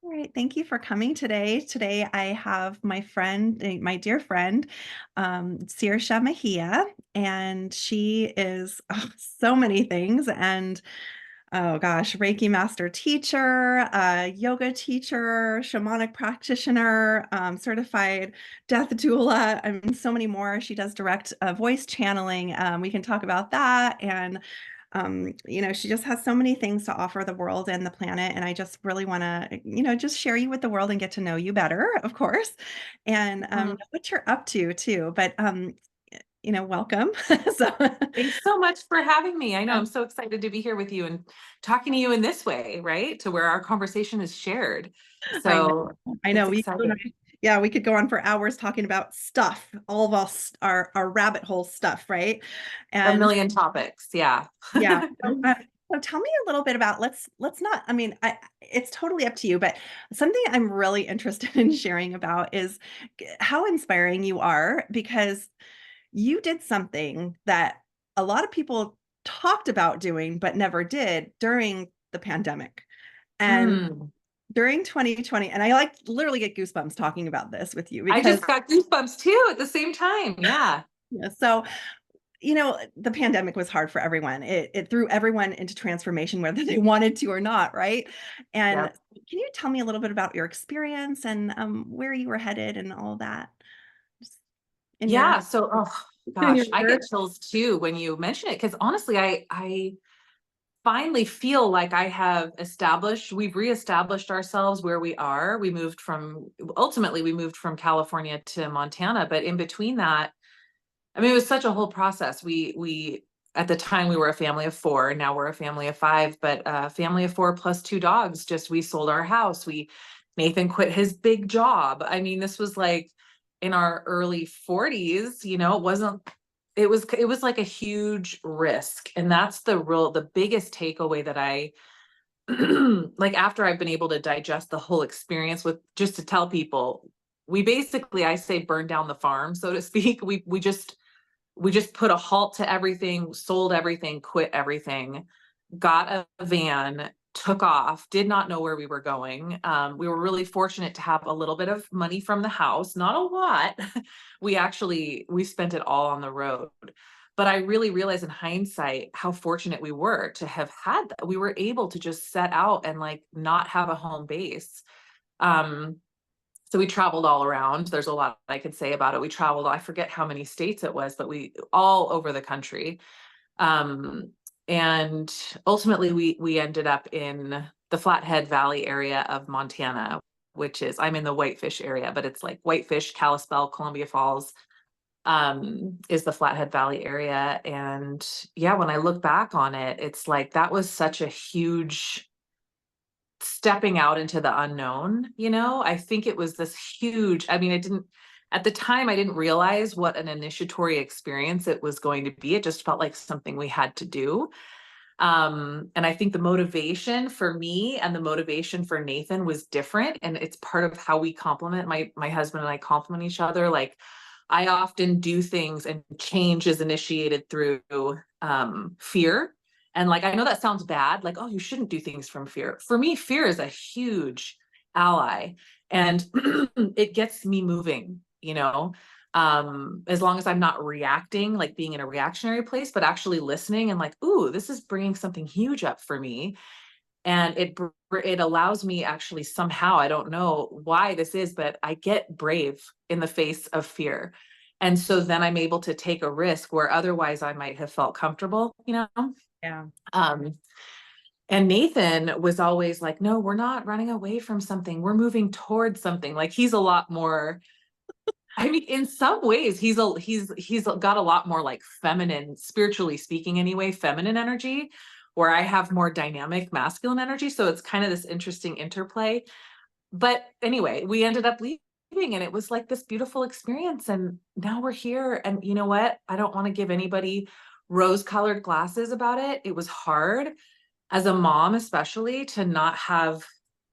All right, thank you for coming today. Today I have my friend, my dear friend, Saoirse Mejia, and she is so many things. And oh gosh, Reiki master teacher, yoga teacher, shamanic practitioner, certified death doula, and so many more. She does direct voice channeling. We can talk about that. And she just has so many things to offer the world and the planet. And I just really want to, just share you with the world and get to know you better, of course, and know Mm. what you're up to too. But, welcome. So, Thanks so much for having me. I know yeah, I'm so excited to be here with you and talking to you in this way, right? To where our conversation is shared. I So know. I know. it's exciting. Yeah, we could go on for hours talking about stuff, all of us, our rabbit hole stuff, right? A And million topics. Yeah. yeah. So tell me a little bit about let's not, I mean, it's totally up to you, but something I'm really interested in sharing about is how inspiring you are because you did something that a lot of people talked about doing but never did during the pandemic. And Mm. during 2020, and I like literally get goosebumps talking about this with you I because just got goosebumps too at the same time. Yeah. yeah, so the pandemic was hard for everyone. It threw everyone into transformation, whether they wanted to or not, right? And Yep. can you tell me a little bit about your experience and where you were headed and all that? Just in your Yeah. So, oh in your gosh, I get words. chills too when you mention it. Cause honestly, I finally feel like we've reestablished ourselves where we are. Ultimately, we moved from California to Montana, but in between that, I mean, it was such a whole process. At the time we were a family of four, now we're a family of five, but a family of four plus two dogs. We sold our house. Nathan quit his big job. I mean, this was like in our early 40s, it was like a huge risk. And that's the biggest takeaway that I like after I've been able to digest the whole experience with just to tell people, we basically, I say, burn down the farm, so to speak. We just put a halt to everything, sold everything, quit everything, got a van, took off, did not know where we were going. We were really fortunate to have a little bit of money from the house, not a lot. We spent it all on the road. But I really realized in hindsight how fortunate we were to have had that. We were able to just set out and like not have a home base. Um, so we traveled all around. There's a lot I could say about it. We traveled, I forget how many states it was, but we all over the country. Um, and ultimately we ended up in the Flathead Valley area of Montana, which is, I'm in the Whitefish area, but it's like Whitefish, Kalispell, Columbia Falls, is the Flathead Valley area. And yeah, when I look back on it, it's like that was such a huge stepping out into the unknown. I think it was this huge, I mean, at the time, I didn't realize what an initiatory experience it was going to be. It just felt like something we had to do. And I think the motivation for me and the motivation for Nathan was different. And it's part of how we complement my husband and I complement each other. Like I often do things and change is initiated through fear. And like, I know that sounds bad, like, oh, you shouldn't do things from fear. For me, fear is a huge ally and it gets me moving. As long as I'm not reacting, like being in a reactionary place, but actually listening and like, ooh, this is bringing something huge up for me. And it allows me actually somehow, I don't know why this is, but I get brave in the face of fear. And so then I'm able to take a risk where otherwise I might have felt comfortable. Yeah. Um, and Nathan was always like, no, we're not running away from something. We're moving towards something. Like he's a lot more, I mean, in some ways, he's got a lot more like feminine, spiritually speaking anyway, feminine energy, where I have more dynamic masculine energy. So it's kind of this interesting interplay. But anyway, we ended up leaving and it was like this beautiful experience. And now we're here. And you know what? I don't want to give anybody rose-colored glasses about it. It was hard as a mom, especially to not have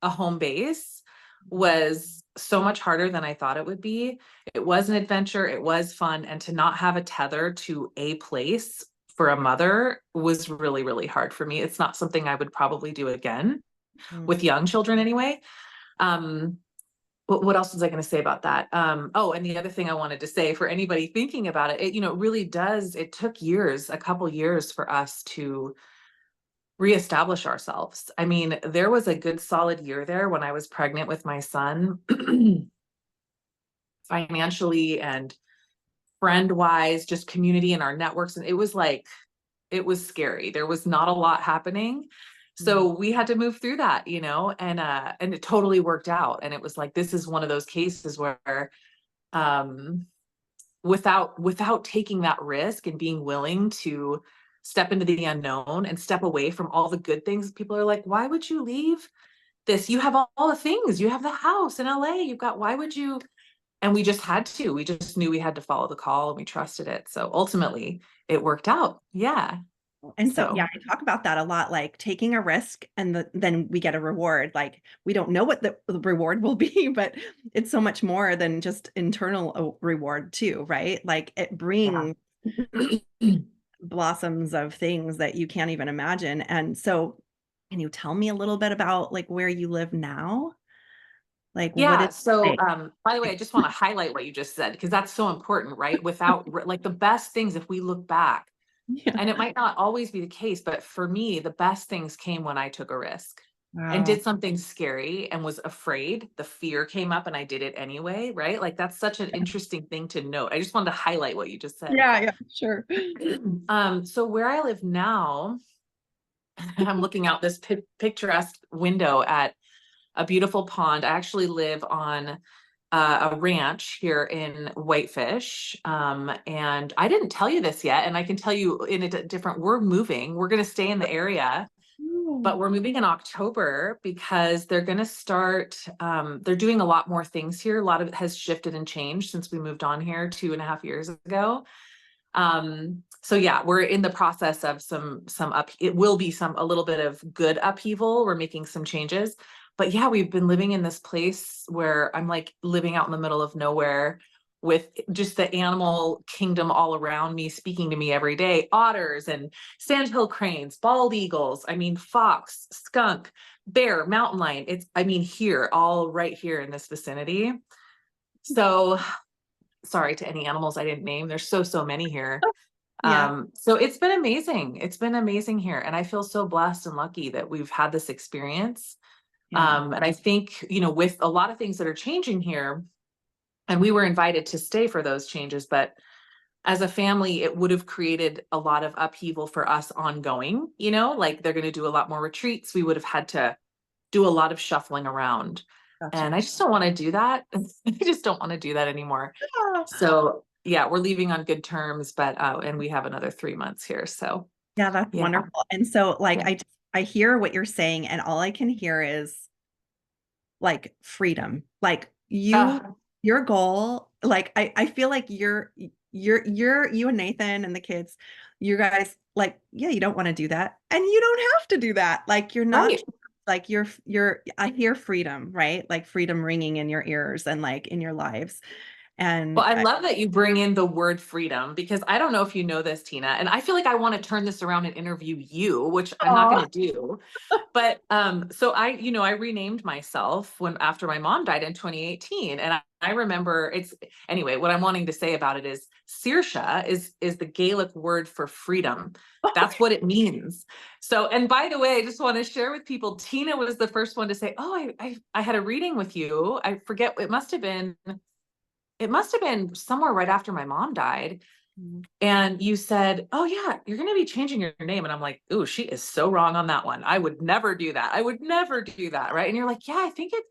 a home base was so much harder than I thought it would be. It was an adventure, it was fun, and to not have a tether to a place for a mother was really, really hard for me. It's not something I would probably do again with Mm. young children anyway. What else was I going to say about that? Oh, and the other thing I wanted to say for anybody thinking about it, it really does. It took years, a couple years for us to reestablish ourselves. I mean, there was a good solid year there when I was pregnant with my son, financially and friend wise, just community and our networks. And it was like, it was scary. There was not a lot happening. Mm. So we had to move through that, and it totally worked out. And it was like, this is one of those cases where, um, without taking that risk and being willing to step into the unknown and step away from all the good things, people are like, why would you leave this? You have all the things, you have the house in LA, you've got, why would you? And we just had to, we just knew we had to follow the call and we trusted it. So ultimately it worked out. Yeah. And so, yeah, So I talk about that a lot, like taking a risk and then we get a reward. Like we don't know what the reward will be, but it's so much more than just internal reward too, right? Like it brings yeah. blossoms of things that you can't even imagine. And so, can you tell me a little bit about like where you live now? Like what Yeah. is So, it by the way, I just want to highlight what you just said, because that's so important, right? Without like the best things, if we look back, Yeah. and it might not always be the case, but for me, the best things came when I took a risk and Wow. did something scary and was afraid. The fear came up and I did it anyway, right? Like that's such an interesting thing to note. I just wanted to highlight what you just said. Yeah, yeah, sure. So where I live now, I'm looking out this picturesque window at a beautiful pond. I actually live on a ranch here in Whitefish. And I didn't tell you this yet, and I can tell you in a different, we're moving. We're going to stay in the area, but Oh, we're moving in October because they're going to start, they're doing a lot more things here. A lot of it has shifted and changed since we moved on here 2.5 years ago. So yeah, we're in the process of it will be a little bit of good upheaval. We're making some changes, but yeah, we've been living in this place where I'm like living out in the middle of nowhere with just the animal kingdom all around me, speaking to me every day, otters and sandhill cranes, bald eagles. I mean, fox, skunk, bear, mountain lion. I mean, here, all right here in this vicinity. So sorry to any animals I didn't name. There's so many here. yeah, So it's been amazing. It's been amazing here. And I feel so blessed and lucky that we've had this experience. yeah. And I think, with a lot of things that are changing here, and we were invited to stay for those changes, but as a family, it would have created a lot of upheaval for us ongoing, like they're going to do a lot more retreats. We would have had to do a lot of shuffling around. Gotcha. And I just don't want to do that. I just don't want to do that anymore. Yeah, So yeah, we're leaving on good terms, but and we have another 3 months here. So yeah, that's yeah. wonderful. And so, like, Yeah. I hear what you're saying, and all I can hear is like freedom. Like Uh, your goal, like I feel like you and Nathan and the kids, you guys, like, yeah, you don't want to do that. And you don't have to do that. Like you're not right. like I hear freedom, right? Like freedom ringing in your ears and like in your lives. Well, And I love that you bring in the word freedom, because I don't know if you know this, Tina, and I feel like I want to turn this around and interview you, which I'm not going oh, to do. But so I renamed myself after my mom died in 2018, and I remember anyway. What I'm wanting to say about it is Saoirse is the Gaelic word for freedom. That's what it means. So, and by the way, I just want to share with people, Tina was the first one to say, "Oh, I had a reading with you." I forget, it must have been somewhere right after my mom died. And you said, "Oh yeah, you're going to be changing your name." And I'm like, "Ooh, she is so wrong on that one. I would never do that. I would never do that." Right. And you're like, "Yeah, I think it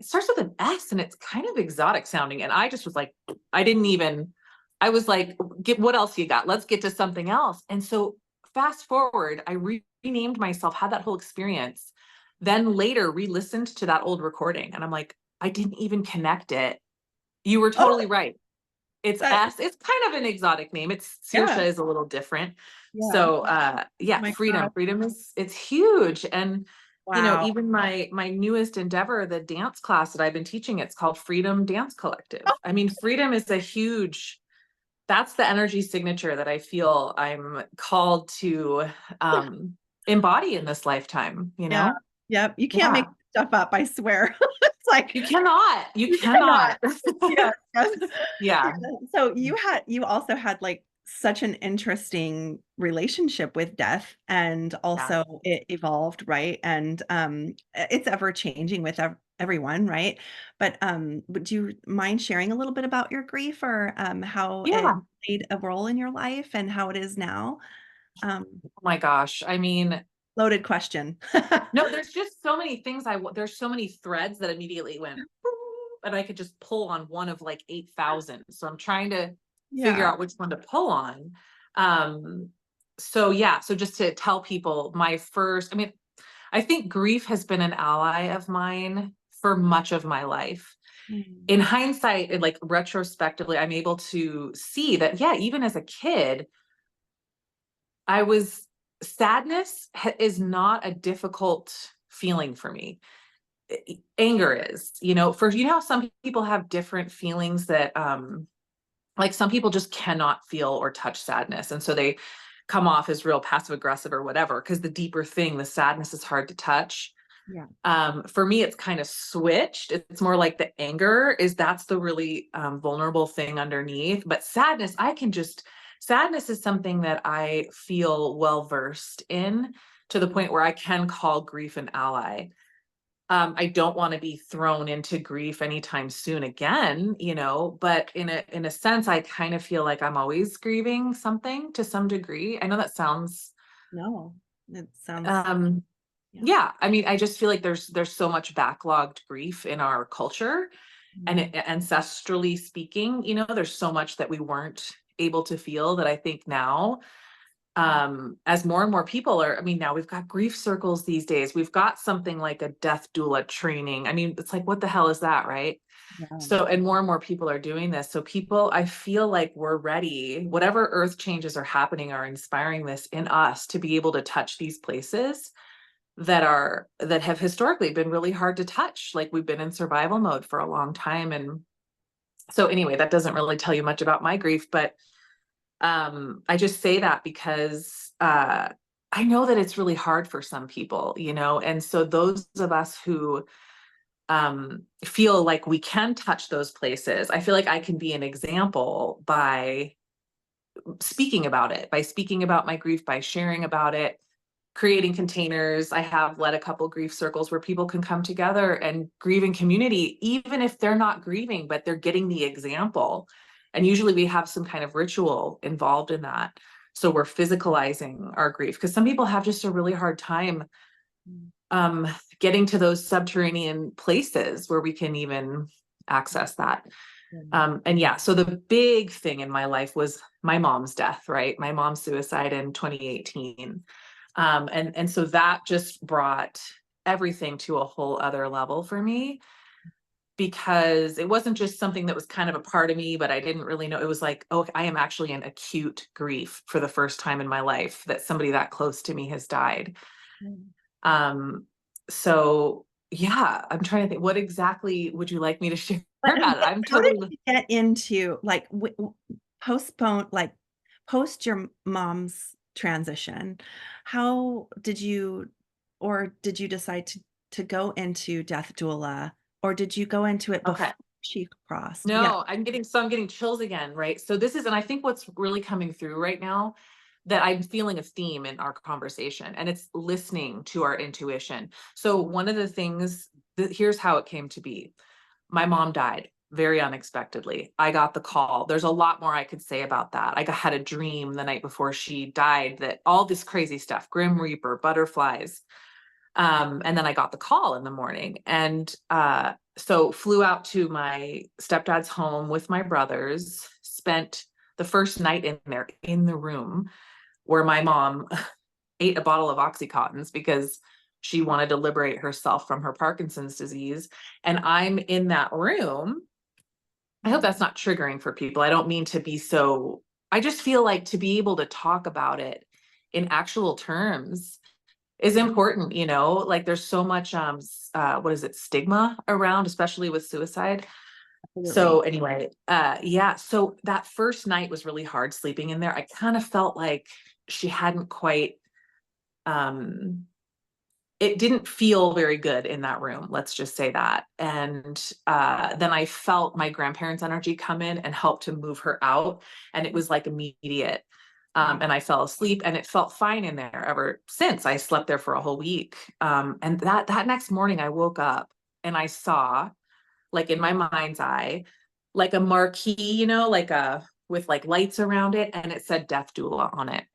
starts with an S and it's kind of exotic sounding." And I just was like, I was like, what else you got? Let's get to something else. And so fast forward, I renamed myself, had that whole experience, then later re-listened to that old recording. And I'm like, I didn't even connect it. You were oh, totally right. It's that S. It's kind of an exotic name. It's yeah, Saoirse is a little different. yeah. So Oh yeah, my freedom. God. Freedom it's huge. And Wow. even my newest endeavor, the dance class that I've been teaching, it's called Freedom Dance Collective. I mean, freedom is that's the energy signature that I feel I'm called to embody in this lifetime, Yeah. Yep. You can't Yeah. make stuff up, I swear. It's Like, you you cannot. cannot. Yes, yes. Yeah, Yeah, so you also had, like, such an interesting relationship with death, and yeah, also it evolved, right? And, it's ever changing with everyone, right? But, would you mind sharing a little bit about your grief, or, how it yeah. played a role in your life and how it is now? Um, Oh my gosh. I mean, Loaded question. no, there's just so many things there's so many threads that immediately went, "Boop," and I could just pull on one of like 8,000. So I'm trying to figure Yeah. out which one to pull on. Um, so yeah, so just to tell people I mean, I think grief has been an ally of mine for much of my life. Mm, In hindsight, and like retrospectively, I'm able to see that, yeah, even as a kid, I was sadness is not a difficult feeling for me. Anger is, you know how some people have different feelings that like some people just cannot feel or touch sadness. And so they come off as real passive aggressive or whatever, because the deeper thing, the sadness is hard to touch. yeah. For me, it's kind of switched. It's more like the anger that's the really vulnerable thing underneath. But sadness is something that I feel well versed in, to the point where I can call grief an ally. I don't want to be thrown into grief anytime soon again, but in a sense, I kind of feel like I'm always grieving something to some degree. I know that sounds No, it sounds, um yeah. yeah, I mean, I just feel like there's so much backlogged grief in our culture, and Mm, ancestrally speaking, there's so much that we weren't able to feel, that I think now, as more and more people I mean, now we've got grief circles these days. We've got something like a death doula training. I mean, it's like, what the hell is that, right? yeah. So, and more people are doing this. So people, I feel like we're ready. Whatever earth changes are happening are inspiring this in us to be able to touch these places that have historically been really hard to touch. Like, we've been in survival mode for a long time. And so anyway, that doesn't really tell you much about my grief, but I just say that because I know that it's really hard for some people, and so those of us who feel like we can touch those places, I feel like I can be an example by speaking about it, by speaking about my grief, by sharing about it, creating containers. I have led a couple grief circles where people can come together and grieve in community, even if they're not grieving, but they're getting the example. And usually we have some kind of ritual involved in that. So we're physicalizing our grief, because some people have just a really hard time Mm, um, getting to those subterranean places where we can even access that. mm, And yeah, so the big thing in my life was my mom's death, right? My mom's suicide in 2018. And so that just brought everything to a whole other level for me, because it wasn't just something that was kind of a part of me, but I didn't really know. It was like, oh, I am actually in acute grief for the first time in my life that somebody that close to me has died. mm. Um, so yeah, I'm trying to think, what exactly would you like me to share But about it? I'm how did totally you get into, like, postpone, like, post your mom's transition? How did you, or did you decide to go into death doula, or did you go into it okay. before she crossed? Yeah. No, I'm getting chills again, right? So this is, and I think what's really coming through right now, that I'm feeling a theme in our conversation, and it's listening to our intuition. So one of the things here's how it came to be. My mom died very unexpectedly. I got the call. There's a lot more I could say about that. Had a dream the night before she died, that all this crazy stuff, Grim Reaper, butterflies. And then I got the call in the morning, and so flew out to my stepdad's home with my brothers, spent the first night in there, in the room where my mom ate a bottle of Oxycontins because she wanted to liberate herself from her Parkinson's disease. And I'm in that room. I hope that's not triggering for people. I don't mean to be so, I just feel like to be able to talk about it in actual terms is important, like there's so much what is it, stigma around, especially with suicide. So Absolutely. anyway, yeah, so that first night was really hard sleeping in there. I kind of felt like she hadn't quite um it didn't feel very good in that room. Let's just say that. And then I felt my grandparents' energy come in and help to move her out. And it was like immediate. Wow. And I fell asleep and it felt fine in there ever since. I slept there for a whole week. And that next morning I woke up and I saw, like in my mind's eye, like a marquee, like with like lights around it. And it said death doula on it.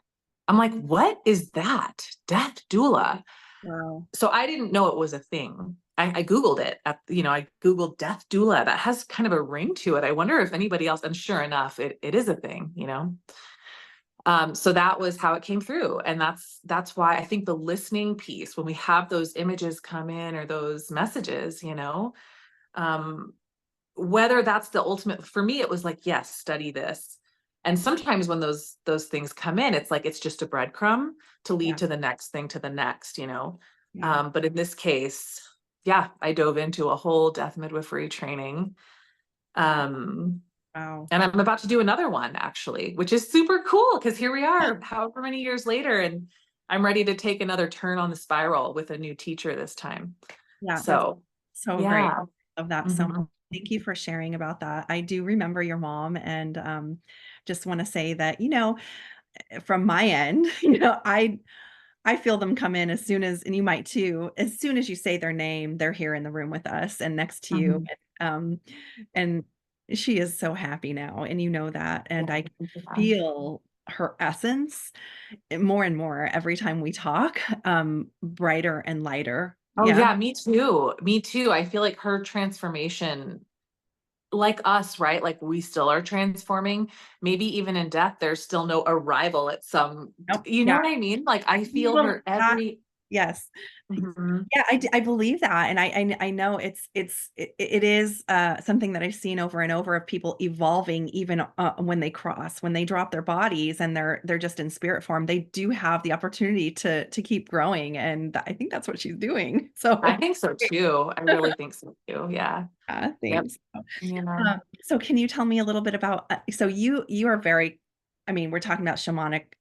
I'm like, what is that? Death doula. Wow. So I didn't know it was a thing. I Googled it. I Googled death doula. That has kind of a ring to it. I wonder if anybody else, and sure enough, it is a thing. So that was how it came through. And that's why I think the listening piece, when we have those images come in or those messages, um, whether that's the ultimate, for me, it was like, yes, study this. And sometimes when those things come in, it's like, it's just a breadcrumb to lead Yeah. to the next thing, to the next. Yeah. But in this case, yeah, I dove into a whole death midwifery training. Um, Wow. and I'm about to do another one actually, which is super cool because here we are, however many years later, and I'm ready to take another turn on the spiral with a new teacher this time. Yeah. That's So so great. yeah. Love that so much. Mhm. Thank you for sharing about that. I do remember your mom, and just want to say that, from my end, I feel them come in as soon as, and you might too, as soon as you say their name, they're here in the room with us and next to you. Mhm. And she is so happy now, and you know that. And I can Yeah. feel her essence more and more every time we talk, brighter and lighter. Oh Yeah. yeah, me too. Me too. I feel like her transformation, like us, right? Like we still are transforming. Maybe even in death, there's still no arrival at some, Nope. you know Yeah. what I mean? Like I feel Well, her that every, yes. Mhm. Yeah, I believe that, and I know it is, something that I've seen over and over of people evolving even, when they cross, when they drop their bodies and they're just in spirit form, they do have the opportunity to keep growing, and I think that's what she's doing. I So, think so too. I really think so too. Yeah. yeah, Yep. thanks. Yeah. So can you tell me a little bit about, so you are very, I mean, we're talking about shamanic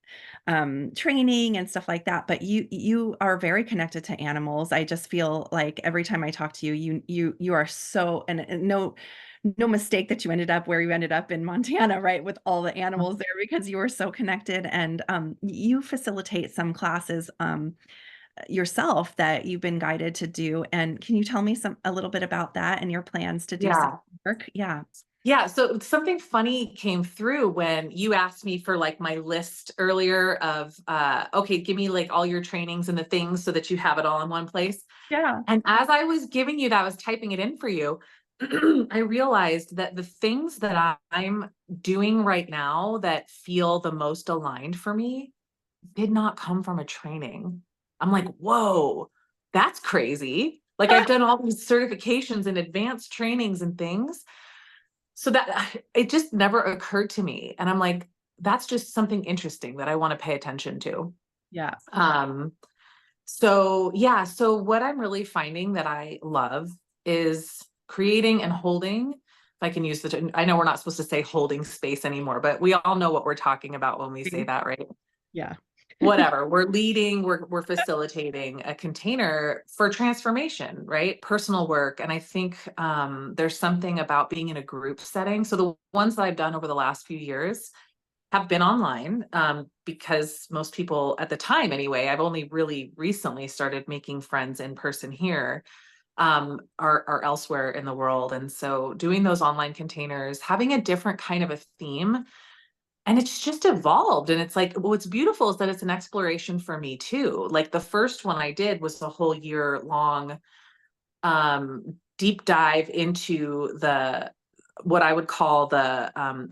training and stuff like that, but you are very connected to animals. I just feel like every time I talk to you, you are so, and no mistake that you ended up where you ended up in Montana, right, with all the animals there, because you are so connected. And you facilitate some classes yourself that you've been guided to do. And can you tell me a little bit about that and your plans to do some Yeah. work? Yeah. Yeah, so something funny came through when you asked me for like my list earlier of okay, give me like all your trainings and the things so that you have it all in one place. Yeah. And as I was giving you that, I was typing it in for you. I realized that the things that I'm doing right now that feel the most aligned for me did not come from a training. I'm like, whoa, that's crazy. Like I've done all these certifications and advanced trainings and things. So that it just never occurred to me. And I'm like, that's just something interesting that I want to pay attention to. Yeah. Um, so yeah, so what I'm really finding that I love is creating and holding. If I can use I know we're not supposed to say holding space anymore, but we all know what we're talking about when we say that, right? Yeah. Whatever, we're leading, we're facilitating a container for transformation, right? Personal work. And I think there's something about being in a group setting. So the ones that I've done over the last few years have been online, because most people at the time anyway, I've only really recently started making friends in person here, are elsewhere in the world. And so doing those online containers, having a different kind of a theme, and it's just evolved. And it's like, what's beautiful is that it's an exploration for me too. Like the first one I did was a whole year long deep dive into the what I would call the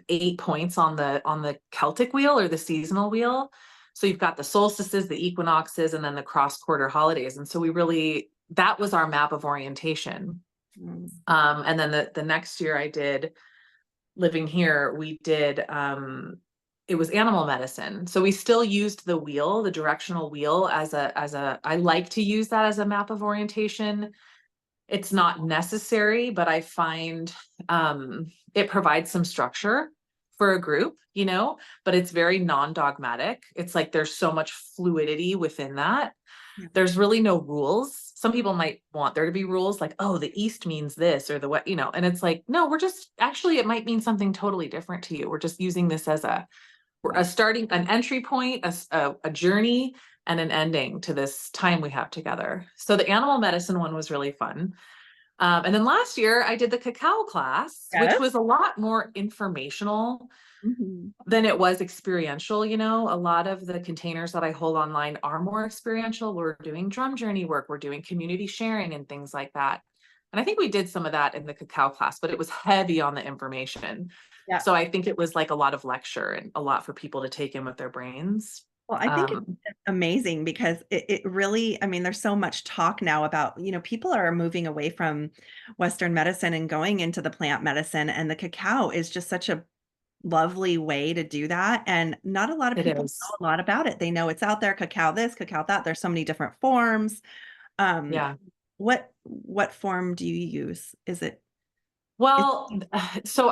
8 points on the Celtic wheel or the seasonal wheel. So you've got the solstices, the equinoxes, and then the cross quarter holidays. And so that was our map of orientation. Mm. And then the next year I did, living here, we did it was animal medicine. So we still used the wheel, the directional wheel, I like to use that as a map of orientation. It's not necessary, but I find it provides some structure for a group, but it's very non-dogmatic. It's like there's so much fluidity within that. Yeah. There's really no rules. Some people might want there to be rules like, oh, the East means this or the what, and it's like, no, we're just actually, it might mean something totally different to you. We're just using this as a Right. starting, an entry point, a journey, and an ending to this time we have together. So the animal medicine one was really fun. And then last year I did the cacao class, which Yes. was a lot more informational Mhm. than it was experiential. A lot of the containers that I hold online are more experiential. We're doing drum journey work, we're doing community sharing and things like that. And I think we did some of that in the cacao class, but it was heavy on the information. Yeah. So I think it was like a lot of lecture and a lot for people to take in with their brains. Well, I think it's Um, amazing because it really, I mean, there's so much talk now about, people are moving away from Western medicine and going into the plant medicine, and the cacao is just such a lovely way to do that. And not a lot of it people is. know a lot about it. They know it's out there, cacao this, cacao that. There's so many different forms. Um, Yeah. what form do you use? Is Well, so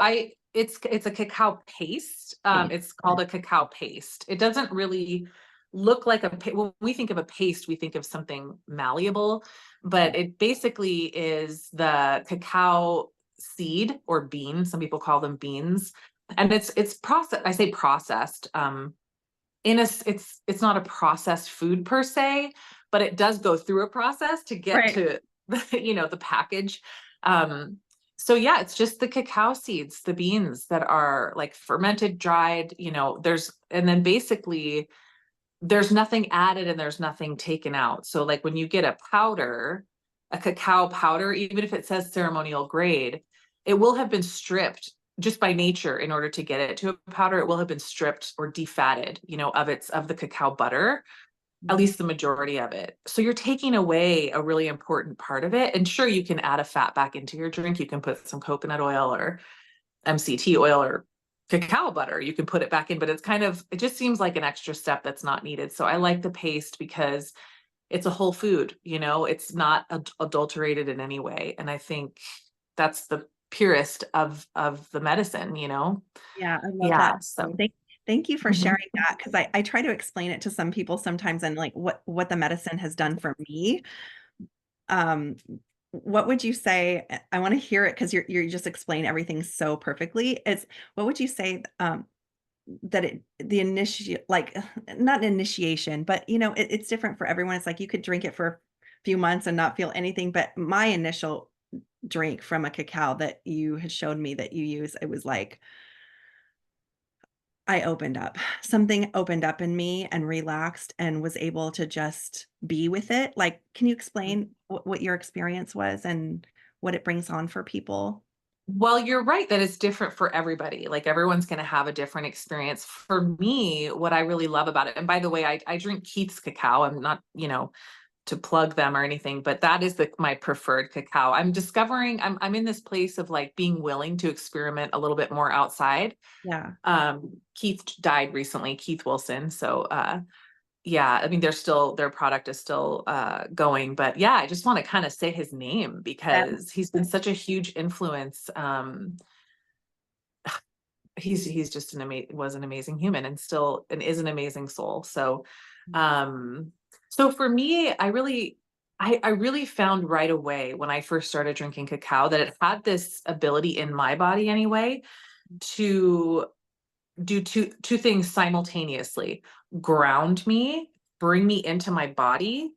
it's a cacao paste. it It's called a cacao paste. It doesn't really look like when we think of a paste, we think of something malleable, but it basically is the cacao seed or bean. Some people call them beans. And it's processed. I say processed. It's not a processed food per se, but it does go through a process to get right? to the package. Um, so yeah, it's just the cacao seeds, the beans that are like fermented, dried, and then basically there's nothing added and there's nothing taken out. So like when you get a powder, a cacao powder, even if it says ceremonial grade, it will have been stripped just by nature. In order to get it to a powder, it will have been stripped or defatted, of the cacao butter, at Mhm. least the majority of it. So you're taking away a really important part of it. And sure, you can add a fat back into your drink. You can put some coconut oil or MCT oil or cacao butter. You can put it back in, but it just seems like an extra step that's not needed. So I like the paste because it's a whole food, it's not adulterated in any way. And I think that's the purest of the medicine. Yeah, I love that. Yeah. So Thank you for mhm. sharing that, because I try to explain it to some people sometimes, and like what the medicine has done for me. Um, what would you say? I want to hear it because you're just explaining everything so perfectly. What would you say that the initiate, like, not an initiation, but it's different for everyone. It's like you could drink it for a few months and not feel anything. But my initial drink from a cacao that you had showed me that you use, it was like I opened up. Something opened up in me and relaxed and was able to just be with it. Like, can you explain what your experience was and what it brings on for people? Well, you're right that it's different for everybody. Like everyone's going to have a different experience. For me, what I really love about it, and by the way, I drink Keith's cacao. I'm not, to plug them or anything, but that is my preferred cacao. I'm in this place of like being willing to experiment a little bit more outside. Yeah. Keith died recently, Keith Wilson. So yeah, I mean their product is still going, but yeah, I just want to kind of say his name That because he's been such a huge influence. He's just was an amazing human and still and is an amazing soul. So um so for me, I really found right away when I first started drinking cacao that it had this ability in my body anyway to do two things simultaneously: ground me, bring me into my body,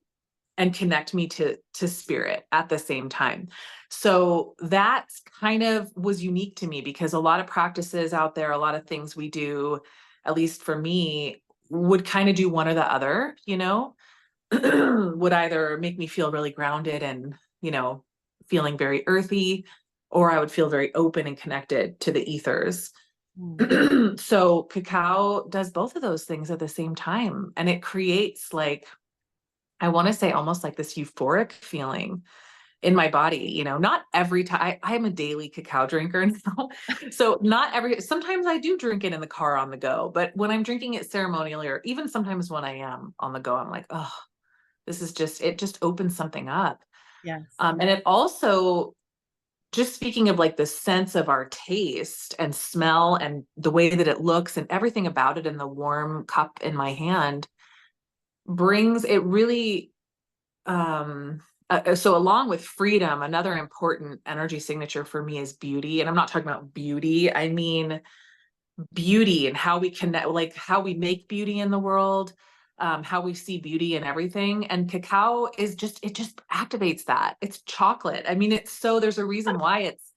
and connect me to spirit at the same time. So that kind of was unique to me because a lot of practices out there, a lot of things we do, at least for me, would kind of do one or the other, would either make me feel really grounded and, feeling very earthy, or I would feel very open and connected to the ethers. mm, So cacao does both of those things at the same time. And it creates like, I want to say almost like this euphoric feeling in my body, not every time. I am a daily cacao drinker now. So sometimes I do drink it in the car on the go, but when I'm drinking it ceremonially, or even sometimes when I am on the go, I'm like, oh, it just opens something up. yes. And it also, just speaking of like the sense of our taste and smell and the way that it looks and everything about it in the warm cup in my hand brings it really so along with freedom, another important energy signature for me is beauty. And I'm not talking about beauty, I mean beauty and how we connect, like how we make beauty in the world, how we see beauty in everything. And cacao is just, it just activates that. It's chocolate. I mean, it's so, there's a reason why it's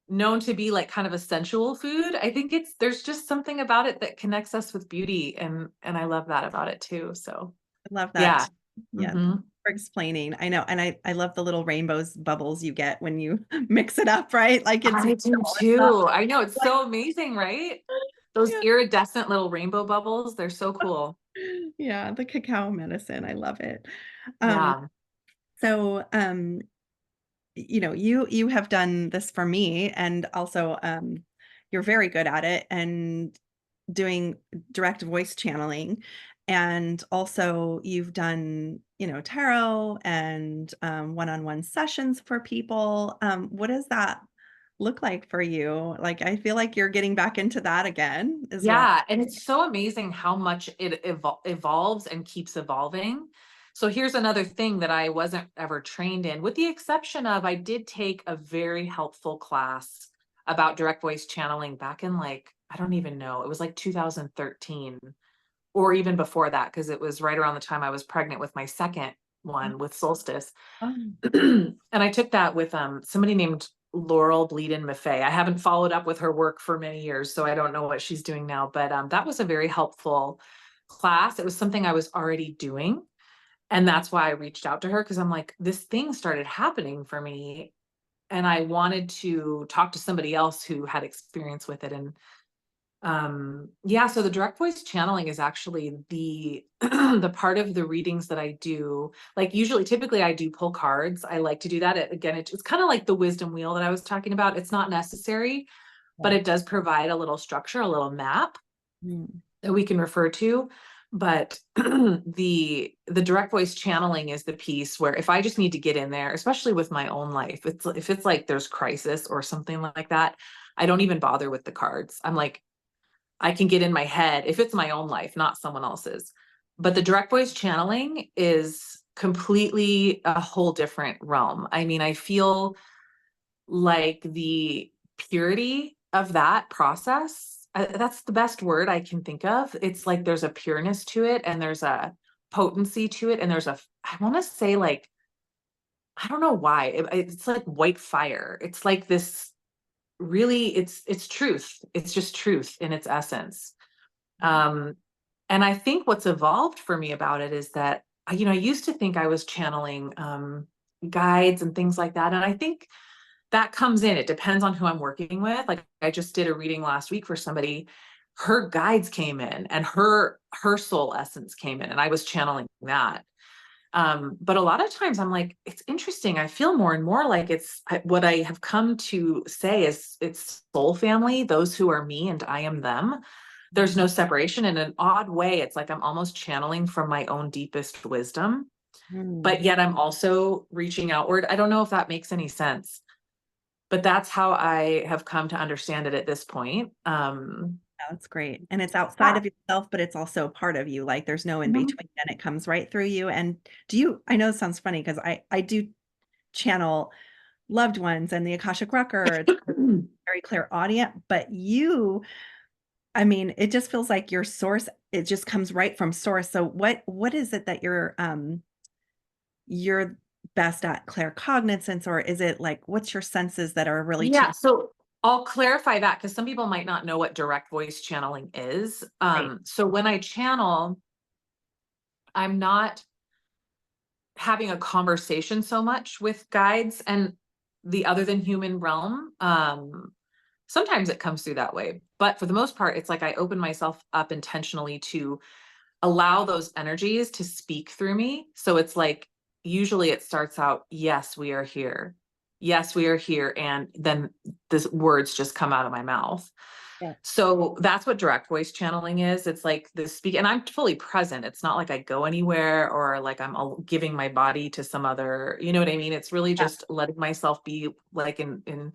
known to be like kind of a sensual food. I think there's just something about it that connects us with beauty. And I love that about it too. So I love yeah. that. Yeah, Hmm. for explaining. I know, and I love the little rainbows bubbles you get when you mix it up, right? Like it's, I do it's not too. I know, it's like, so amazing, right? Those yeah, iridescent little rainbow bubbles, they're so cool. yeah, the cacao medicine. I love it. Um, Yeah. so you have done this for me, and also you're very good at it, and doing direct voice channeling, and also you've done tarot and one-on-one sessions for people. What does that look like for you? Like, I feel like you're getting back into that again as well. Yeah, and it's so amazing how much it evolves and keeps evolving. So here's another thing that I wasn't ever trained in, with the exception of I did take a very helpful class about direct voice channeling back in like, I don't even know, it was like 2013 or even before that, because it was right around the time I was pregnant with my second one with Solstice. Oh, And I took that with somebody named Laurel Bleeden Maffei. I haven't followed up with her work for many years, so I don't know what she's doing now, but that was a very helpful class. It was something I was already doing. And that's why I reached out to her, because I'm like, this thing started happening for me. And I wanted to talk to somebody else who had experience with it. And yeah, so the direct voice channeling is actually the the part of the readings that I do. Like usually, typically I do pull cards. I like to do that. Again, it's kind of like the wisdom wheel that I was talking about. It's not necessary, but yeah. it does provide a little structure, a little map Mm. that we can refer to. But the direct voice channeling is the piece where if I just need to get in there, especially with my own life, it's if it's like there's crisis or something like that, I don't even bother with the cards. I'm like, I can get in my head if it's my own life, not someone else's. But the direct voice channeling is completely a whole different realm. I mean, I feel like the purity of that process, that's the best word I can think of. It's like there's a pureness to it, and there's a potency to it, and there's I want to say like, I don't know why, it's like white fire. It's like this really, it's truth. It's just truth in its essence. Um, and I think what's evolved for me about it is that, I used to think I was channeling guides and things like that. And I think that comes in, it depends on who I'm working with. Like I just did a reading last week for somebody, her guides came in and her soul essence came in, and I was channeling that. But a lot of times I'm like, it's interesting. I feel more and more like what I have come to say is it's soul family, those who are me and I am them. There's no separation. In an odd way, it's like I'm almost channeling from my own deepest wisdom, but Mm. yet I'm also reaching outward. I don't know if that makes any sense, but that's how I have come to understand it at this point. Yeah, that's great. And it's outside Yeah. of yourself, but it's also part of you. Like there's no in Mhm. between, and it comes right through you. And I know it sounds funny because I do channel loved ones and the Akashic records, very clear audience, but I mean, it just feels like your source, it just comes right from source. So what is it that you're best at, claircognizance, or is it like what's your senses that are really Yeah, tuned? so I'll clarify that because some people might not know what direct voice channeling is. Right. So when I channel, I'm not having a conversation so much with guides and the other than human realm. Sometimes it comes through that way, but for the most part, it's like I open myself up intentionally to allow those energies to speak through me. So it's like usually it starts out, yes, we are here. Yes, we are here. And then the words just come out of my mouth. Yeah. So that's what direct voice channeling is. It's like the speak, and I'm fully present. It's not like I go anywhere or like I'm giving my body to some other, you know what I mean? It's really Yeah. just letting myself be like in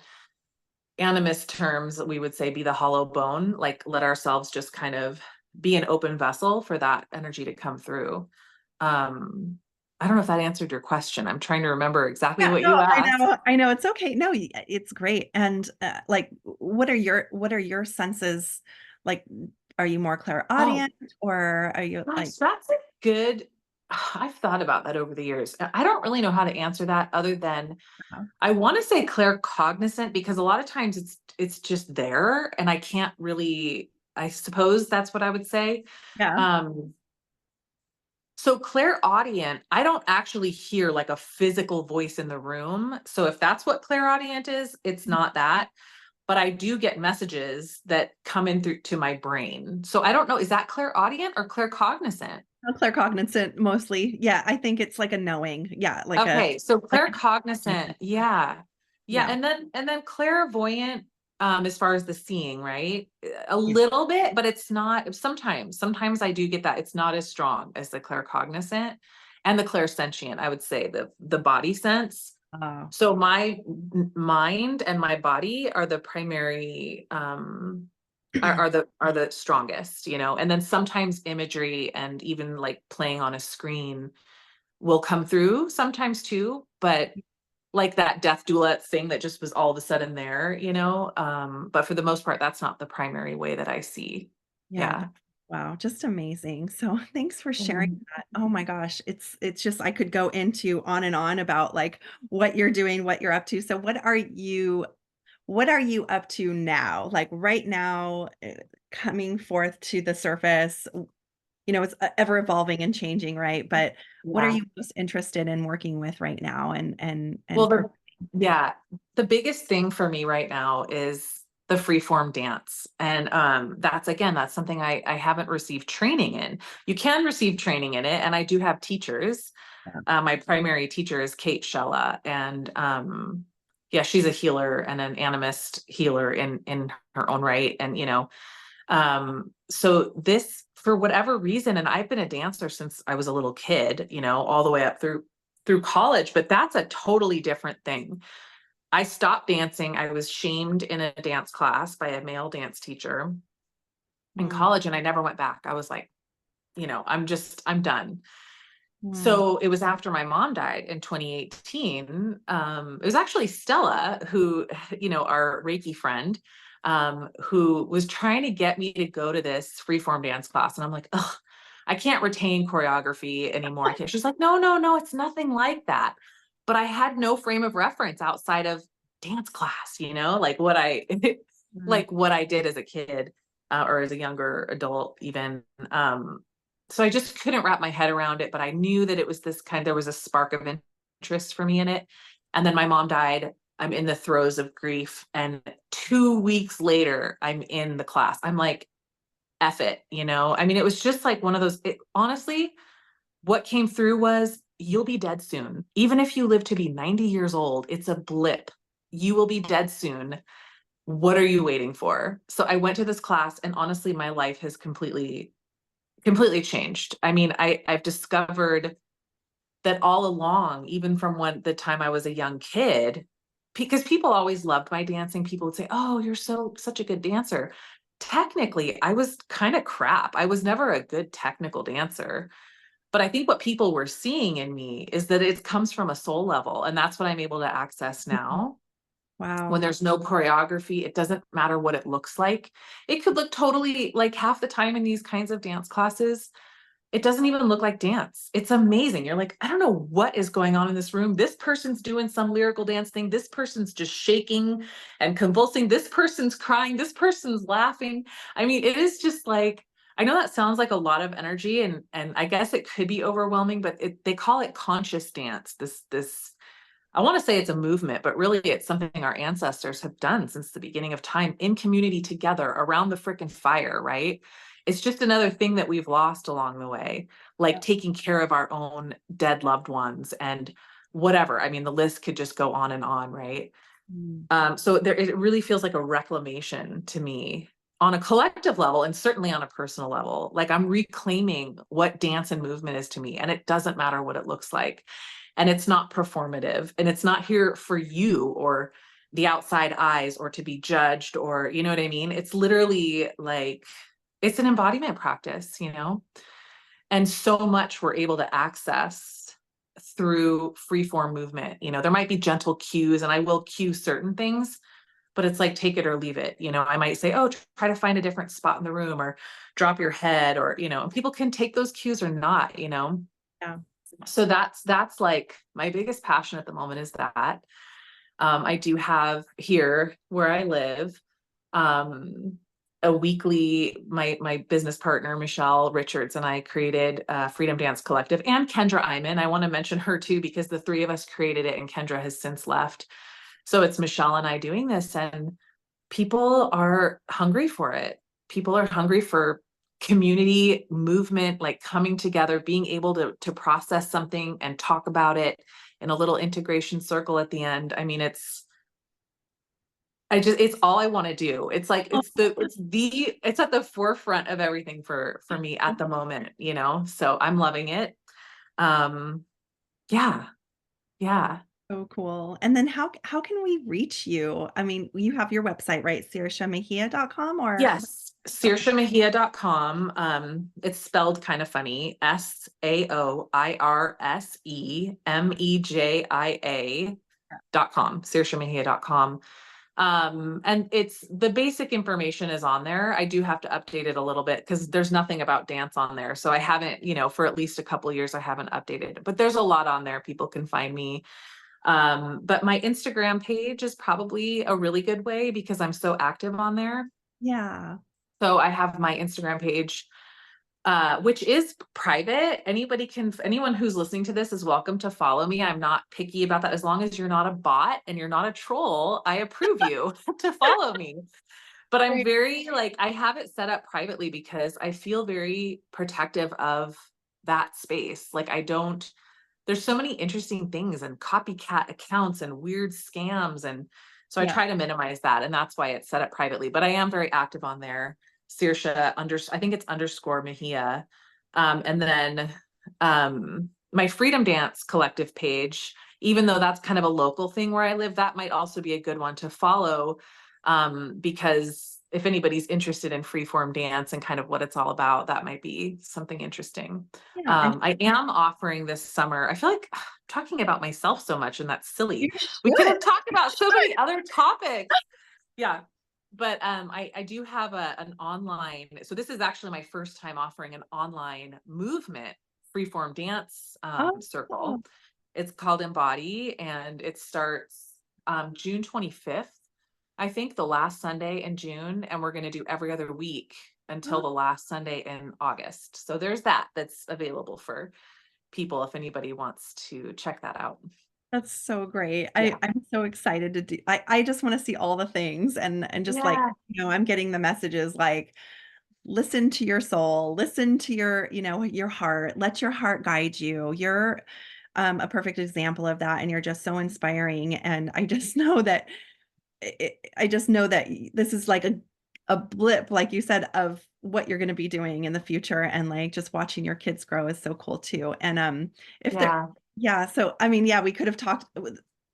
animist terms, we would say be the hollow bone, like let ourselves just kind of be an open vessel for that energy to come through. Um, I don't know if that answered your question. I'm trying to remember exactly Yeah, what no, you asked. I know, it's okay. No, it's great. And like, what are your senses? Like, are you more Oh, clairaudient, or are you gosh, like, that's a good I've thought about that over the years. I don't really know how to answer that other than uh, I want to say claircognizant because a lot of times it's just there and I can't really, I suppose that's what I would say. yeah, Um, so clairaudient, I don't actually hear like a physical voice in the room. So if that's what clairaudient is, it's not that. But I do get messages that come in through to my brain. So I don't know, is that clairaudient or claircognizant? claircognizant mostly. Yeah, I think it's like a knowing. Yeah, Okay, so like a, claircognizant, yeah. Yeah, yeah, and then clairvoyant, as far as the seeing, right? A yeah. little bit, but it's not sometimes I do get that. It's not as strong as the claircognizant and the clairsentient, I would say, the body sense. Oh, So my mind and my body are the primary are the strongest, you know, and then sometimes imagery and even like playing on a screen will come through sometimes too, but like that death doula thing that just was all of a sudden there, you know. But for the most part, that's not the primary way that I see. yeah. Yeah. Wow, just amazing. So thanks for sharing Mhm. that. Oh my gosh, it's just I could go into on and on about like what you're doing, what you're up to. So what are you up to now? Like right now, coming forth to the surface, it's ever evolving and changing, right? But what are Yeah. you most interested in working with right now Well, per yeah, the biggest thing for me right now is the free form dance. And that's again, that's something I haven't received training in. You can receive training in it, and I do have teachers. yeah. My primary teacher is Kate Shella, and yeah, she's a healer and an animist healer in her own right. And so this for whatever reason, and I've been a dancer since I was a little kid, all the way up through college, but that's a totally different thing. I stopped dancing. I was shamed in a dance class by a male dance teacher in Mm, college, and I never went back. I was like, I'm done. mm, So it was after my mom died in 2018. It was actually Stella, who, our Reiki friend, who was trying to get me to go to this freeform dance class. And I'm like, oh, I can't retain choreography anymore. I can't. She's like, no, no, no, it's nothing like that. But I had no frame of reference outside of dance class, like what mm, like what I did as a kid, or as a younger adult, even. So I just couldn't wrap my head around it, but I knew that it was there was a spark of interest for me in it. And then my mom died. I'm in the throes of grief. And 2 weeks later, I'm in the class. I'm like, F it, I mean, it was just like one of those, honestly, what came through was you'll be dead soon. Even if you live to be 90 years old, it's a blip. You will be dead soon. What are you waiting for? So I went to this class, and honestly, my life has completely changed. I mean, I've discovered that all along, even from the time I was a young kid, because people always loved my dancing. People would say, "Oh, you're such a good dancer." Technically, I was kind of crap. I was never a good technical dancer. But I think what people were seeing in me is that it comes from a soul level. And that's what I'm able to access mm. now. When Wow. there's no choreography, it doesn't matter what it looks like. It could look totally like half the time in these kinds of dance classes, it doesn't even look like dance. It's amazing. You're like, I don't know what is going on in this room. This person's doing some lyrical dance thing. This person's just shaking and convulsing. This person's crying. This person's laughing. I mean, it is just like, I know that sounds like a lot of energy, and I guess it could be overwhelming, but they call it conscious dance. This I want to say it's a movement, but really it's something our ancestors have done since the beginning of time in community together around the frickin' fire, right? It's just another thing that we've lost along the way, like taking care of our own dead loved ones and whatever. I mean, the list could just go on and on, right? Mm, So it really feels like a reclamation to me on a collective level and certainly on a personal level. Like I'm reclaiming what dance and movement is to me, and it doesn't matter what it looks like. And it's not performative, and it's not here for you or the outside eyes or to be judged, or you know what I mean? It's literally like it's an embodiment practice, and so much we're able to access through free form movement. You know, there might be gentle cues, and I will cue certain things, but it's like take it or leave it. You know, I might say, oh, try to find a different spot in the room, or drop your head, or, you know, and people can take those cues or not, you know. Yeah. So that's like my biggest passion at the moment is that. I do have here where I live, um, a weekly, my business partner, Michelle Richards, and I created Freedom Dance Collective, and Kendra Iman. I want to mention her too, because the three of us created it and Kendra has since left. So it's Michelle and I doing this, and people are hungry for it. People are hungry for community movement, like coming together, being able to process something and talk about it in a little integration circle at the end. I mean, it's all I want to do. It's like it's at the forefront of everything for me at the moment, you know. So I'm loving it. Um yeah. Yeah. So cool. And then how can we reach you? I mean, you have your website, right? SaoirseMejia.com or Yes, okay. SaoirseMejia.com. It's spelled kind of funny. SaoirseMejia.com. SaoirseMejia.com. And it's the basic information is on there. I do have to update it a little bit because there's nothing about dance on there. So I haven't, you know, for at least a couple of years, I haven't updated it, but there's a lot on there. People can find me. But my Instagram page is probably a really good way because I'm so active on there. Yeah. So I have my Instagram page, which is private. Anyone who's listening to this is welcome to follow me. I'm not picky about that. As long as you're not a bot and you're not a troll, I approve you to follow me. But I'm Great. very like, I have it set up privately because I feel very protective of that space. Like, there's so many interesting things and copycat accounts and weird scams. And so I Yeah. try to minimize that. And that's why it's set up privately. But I am very active on there. I think it's underscore Mejia. And then my Freedom Dance Collective page, even though that's kind of a local thing where I live, that might also be a good one to follow, because if anybody's interested in freeform dance and kind of what it's all about, that might be something interesting. Yeah. And I am offering this summer. I feel like I'm talking about myself so much, and that's you silly. We could should. have talked about so Should. many other topics. Yeah. But I do have an online. So this is actually my first time offering an online movement freeform dance Oh, circle. It's called Embody, and it starts June 25th. I think the last Sunday in June, and we're going to do every other week until oh, the last Sunday in August. So there's that's available for people if anybody wants to check that out. that's so great. Yeah. I'm so excited to do I just want to see all the things and just like, Yeah. I'm getting the messages like listen to your soul, listen to your, your heart, let your heart guide you. You're a perfect example of that. And you're just so inspiring. And I just know that I just know that this is like a blip, like you said, of what you're going to be doing in the future. And like just watching your kids grow is so cool too. And if there, Yeah. yeah, so I mean, yeah, we could have talked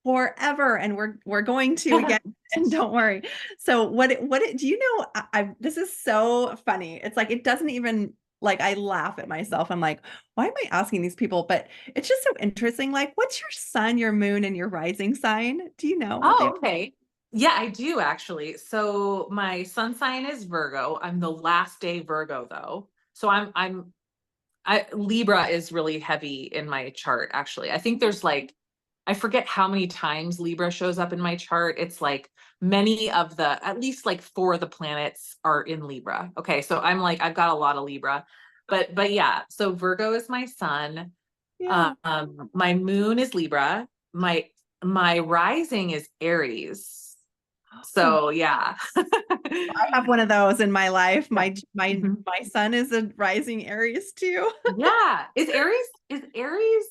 forever, and we're going to again. And don't worry. So do you know? This is so funny. It's like it doesn't even like I laugh at myself. I'm like, why am I asking these people? But it's just so interesting. Like, what's your sun, your moon, and your rising sign? Do you know what they? Oh, okay. Yeah, I do actually. So my sun sign is Virgo. I'm the last day Virgo though. So Libra is really heavy in my chart actually. I think there's like, I forget how many times Libra shows up in my chart. It's like at least like four of the planets are in Libra. Okay. So I'm like, I've got a lot of Libra, but yeah. So Virgo is my sun. Yeah. My moon is Libra. My rising is Aries. Oh, So yeah. I have one of those in my life. Yeah. My Mhm. my son is a rising Aries too. Yeah. Is Aries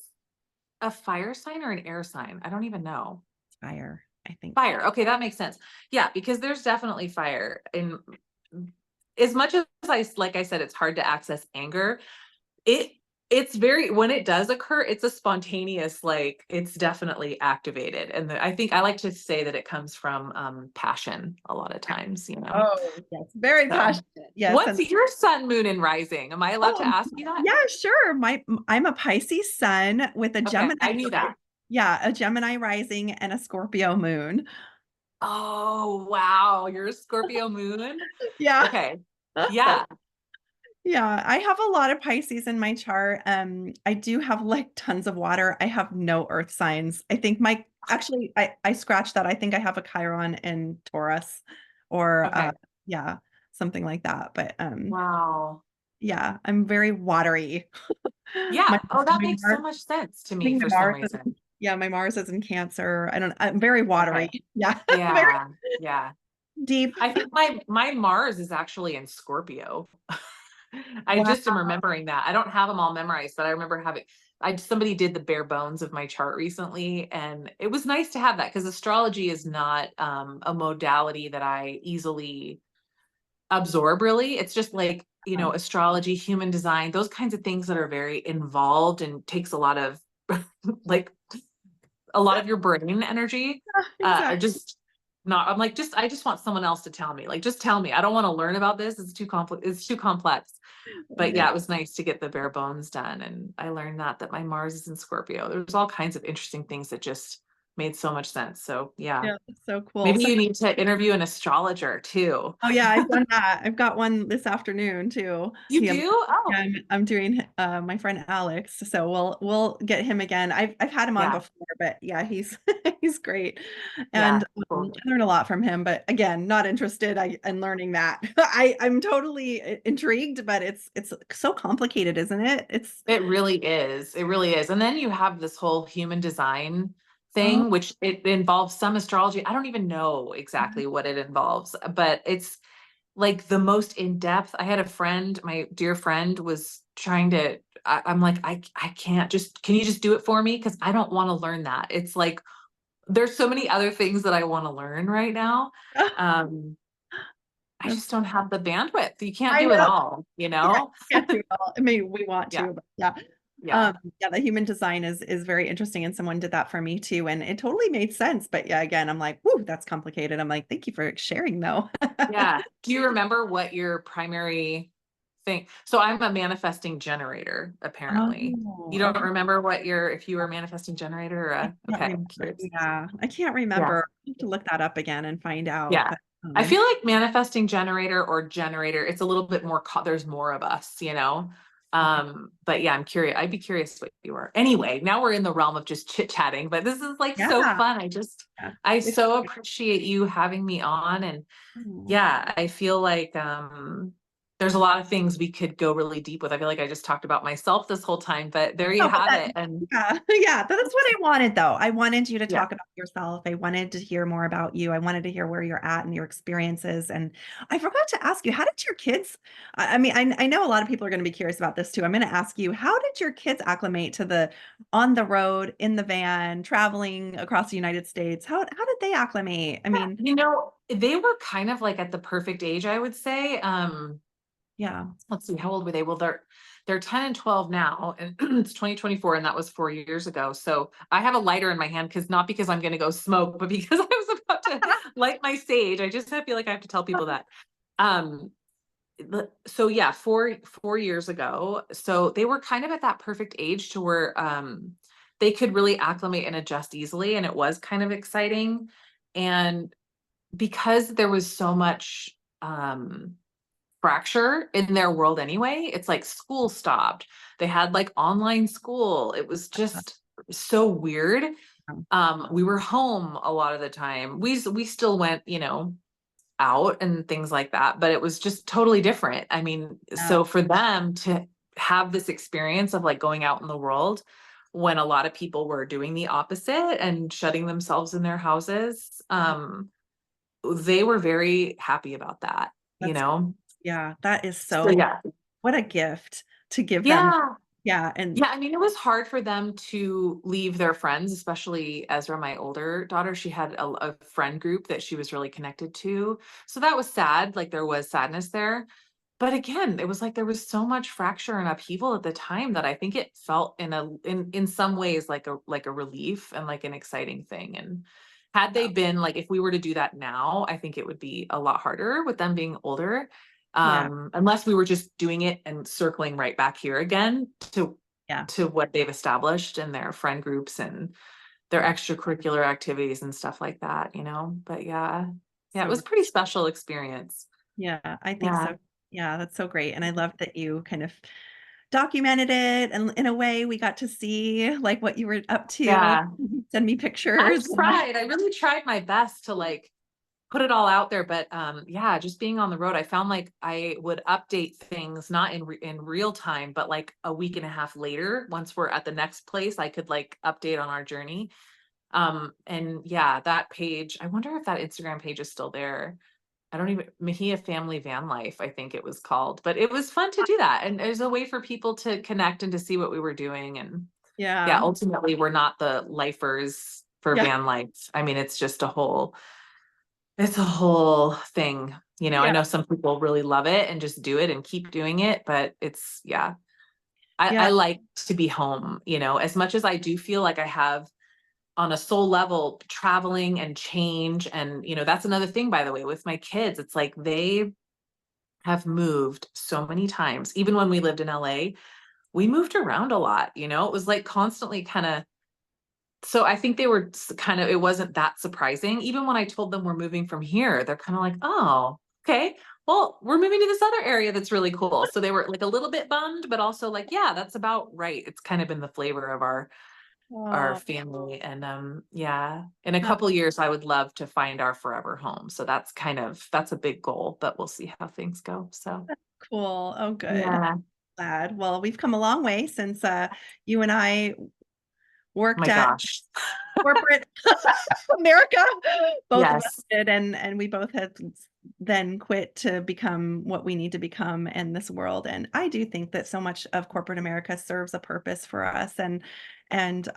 a fire sign or an air sign? I don't even know. Fire, I think. Fire. Okay, that makes sense. Yeah, because there's definitely fire. And as much as like I said, it's hard to access anger. It it's very, when it does occur, it's a spontaneous, like, it's definitely activated. And I think I like to say that it comes from passion a lot of times, you know. Oh, yes, very So passionate. Yes, what's and your sun, moon, and rising? Am I allowed to oh, ask you that? yeah, sure. I'm a Pisces sun with a Okay, Gemini I knew that. yeah, a Gemini rising and a Scorpio moon. Oh, wow. You're a Scorpio moon? Yeah. Okay. Yeah. Yeah, I have a lot of Pisces in my chart. I do have like tons of water. I have no earth signs. I think my actually I scratched that. I think I have a Chiron in Taurus or Okay. yeah, something like that. But Wow. yeah, I'm very watery. My Yeah. Oh, that my makes so Mars, much sense to I me think my for some Mars is reason. yeah, my Mars is in Cancer. I'm very watery. Okay. Yeah, very Yeah. Yeah. deep. I think my Mars is actually in Scorpio. I Wow. just am remembering that. I don't have them all memorized, but I remember having somebody did the bare bones of my chart recently, and it was nice to have that because astrology is not a modality that I easily absorb really. It's just like, you know, astrology, human design, those kinds of things that are very involved and takes a lot of like a lot of your brain energy. I Exactly. just not, I'm like, just, I just want someone else to tell me, like, just tell me. I don't want to learn about this. It's too complex. It's too complex. But Yeah. yeah, it was nice to get the bare bones done. And I learned that my Mars is in Scorpio. There's all kinds of interesting things that just made so much sense. So yeah, Yeah, that's so cool. maybe So you need to interview an astrologer too. oh yeah, I've done that. I've got one this afternoon too. You Yeah, do? Oh, yeah, I'm doing my friend Alex, so we'll get him again. I've had him on yeah. before, but yeah, he's he's great, and Yeah. Cool. I learned a lot from him. But again, not interested in learning that. I'm totally intrigued, but it's so complicated, isn't it? It's It really is. It really is. And then you have this whole human design oh, thing, which it involves some astrology. I don't even know exactly what it involves, but it's like the most in depth. I had a friend, my dear friend, was trying to. I'm like, I can't just. Can you just do it for me? Because I don't want to learn that. It's like there's so many other things that I want to learn right now. Um, I that's just don't have the bandwidth. You can't I do it know. all, you Yeah, know? can't do it all. I mean, we want Yeah, to, but yeah. yeah. Yeah, the human design is very interesting, and someone did that for me too, and it totally made sense. But yeah, again, I'm like, whoo, that's complicated. I'm like, thank you for sharing, though. Yeah. Do you remember what your primary thing? So I'm a manifesting generator, apparently. You Oh, don't okay. remember what your, if you were a manifesting generator or I can't okay, remember. curious. Yeah, I can't Yeah. remember. I have to look that up again and find out. Yeah. But I feel like manifesting generator or generator, it's a little bit more, there's more of us, you know? okay. But yeah, I'm curious. I'd be curious what you were. Anyway, now we're in the realm of just chit chatting, but this is like so Yeah, fun. yeah. I It's so appreciate you having me on, and oh, yeah, I feel like there's a lot of things we could go really deep with. I feel like I just talked about myself this whole time, but there you no, but have that it. And yeah, yeah, that's what I wanted though. I wanted you to yeah, talk about yourself. I wanted to hear more about you. I wanted to hear where you're at and your experiences. And I forgot to ask you, how did your kids, I mean, I know a lot of people are going to be curious about this too. I'm going to ask you, how did your kids acclimate to the on the road, in the van, traveling across the United States? How did they acclimate? I mean, you know, they were kind of like at the perfect age, I would say. yeah. Let's see, how old were they? Well, they're 10 and 12 now, and it's 2024, and that was 4 years ago. So I have a lighter in my hand because not because I'm going to go smoke, but because I was about to light my sage. I just feel like I have to tell people that. Um, so yeah, 4 years ago, so they were kind of at that perfect age to where they could really acclimate and adjust easily, and it was kind of exciting. And because there was so much fracture in their world anyway, it's like school stopped. They had like online school. It was just so weird. We were home a lot of the time. We still went, you know, out and things like that, but it was just totally different. I mean, Yeah. so for them to have this experience of like going out in the world when a lot of people were doing the opposite and shutting themselves in their houses, they were very happy about that, you That's know? yeah, that is So so yeah. what a gift to give them. Yeah. Yeah, and Yeah, I mean, it was hard for them to leave their friends, especially Ezra, my older daughter. She had a friend group that she was really connected to. So that was sad. Like there was sadness there. but again, it was like there was so much fracture and upheaval at the time that I think it felt in some ways like a relief and like an exciting thing. And had they Yeah. been like, if we were to do that now, I think it would be a lot harder with them being older. Yeah. Unless we were just doing it and circling right back here again Yeah. to what they've established in their friend groups and their extracurricular activities and stuff like that, you know. But yeah, yeah, it was So a pretty special experience. yeah, I think Yeah. so. Yeah, that's so great. And I love that you kind of documented it, and in a way we got to see like what you were up to. Yeah. Send me I pictures. tried. I really tried my best to like put it all out there, but yeah, just being on the road, I found like I would update things not in real time, but like a week and a half later, once we're at the next place, I could like update on our journey. And yeah, that page, I wonder if that Instagram page is still there. I don't even Mejia Family Van Life, I think it was called, but it was fun to do that. And there's a way for people to connect and to see what we were doing. And yeah, Yeah. ultimately we're not the lifers for Yeah. van life. I mean, it's a whole thing. You know, I Yeah. know some people really love it and just do it and keep doing it, but it's, yeah, Yeah. I like to be home, you know, as much as I do feel like I have on a soul level traveling and change. And, you know, that's another thing, by the way, with my kids, it's like they have moved so many times. Even when we lived in LA, we moved around a lot, you know, it was like constantly kind of, so I think they were kind of, it wasn't that surprising. Even when I told them we're moving from here, they're kind of like, oh, okay, well, we're moving to this other area that's really cool. So they were like a little bit bummed, but also like, yeah, that's about right. It's kind of been the flavor of our Oh, family. And yeah, in a that's couple years, I would love to find our forever home. So that's a big goal, but we'll see how things go. So cool. Oh, good. yeah. Glad. Well, we've come a long way since you and I worked My at gosh. corporate America. Both of us Yes. did, and we both had then quit to become what we need to become in this world. And I do think that so much of corporate America serves a purpose for us. And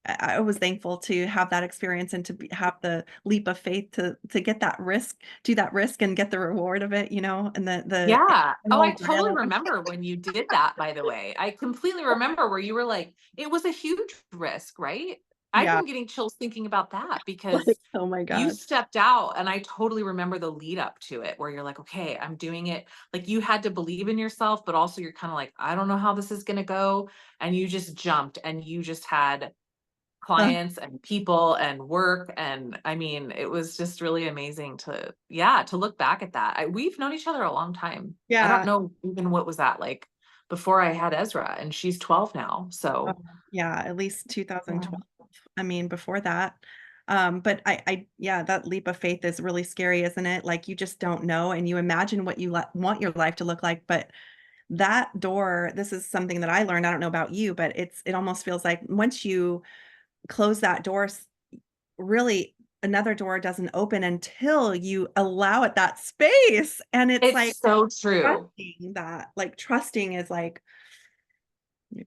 I was thankful to have that experience and to have the leap of faith to get that risk, do that risk, and get the reward of it. You know, and the Yeah. Oh, I internal totally dialogue. remember when you did that, by the way. I completely remember where you were like, it was a huge risk, right? I've Yeah. been getting chills thinking about that Like, because oh my you God. stepped out and I totally remember the lead up to it where you're like, okay, I'm doing it. Like you had to believe in yourself, but also you're kind of like, I don't know how this is going to go. And you just jumped and you just had clients and people and work. And I mean, it was just really amazing to, yeah, to look back at that. We've known each other a long time. I don't Yeah. know even what was that like before I had Ezra, and she's 12 now. Oh, So yeah, at least yeah, 2012. I mean, before that. But yeah, that leap of faith is really scary, isn't it? Like you just don't know, and you imagine what you want your life to look like, but that door, this is something that I learned. I don't know about you, but it almost feels like once you close that door, really another door doesn't open until you allow it that space. And it's like it's so true. trusting is like,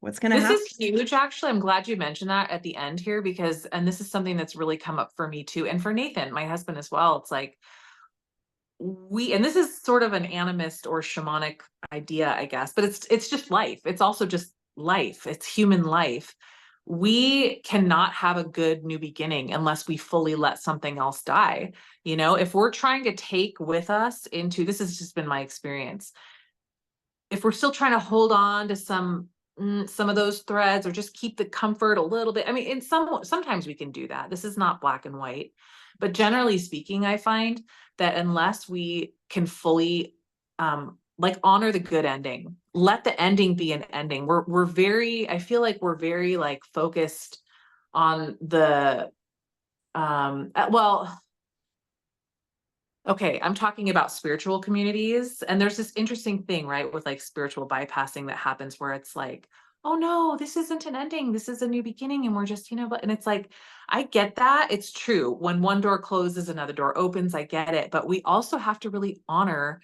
what's going to This happen? is huge, actually. I'm glad you mentioned that at the end here because, and this is something that's really come up for me too, and for Nathan, my husband as well. It's like, and this is sort of an animist or shamanic idea, I guess, but it's just life. It's also just life. It's human life. We cannot have a good new beginning unless we fully let something else die. You know, if we're trying to take with us into, this has just been my experience, if we're still trying to hold on to some of those threads or just keep the comfort a little bit. I mean, sometimes we can do that. This is not black and white, but generally speaking, I find that unless we can fully like honor the good ending, let the ending be an ending. We're very, I feel like we're very like focused on the well, okay, I'm talking about spiritual communities. And there's this interesting thing, right, with like spiritual bypassing that happens where it's like, oh no, this isn't an ending. This is a new beginning. And we're just, you know, but, and it's like, I get that. It's true. When one door closes, another door opens. I get it. But we also have to really honor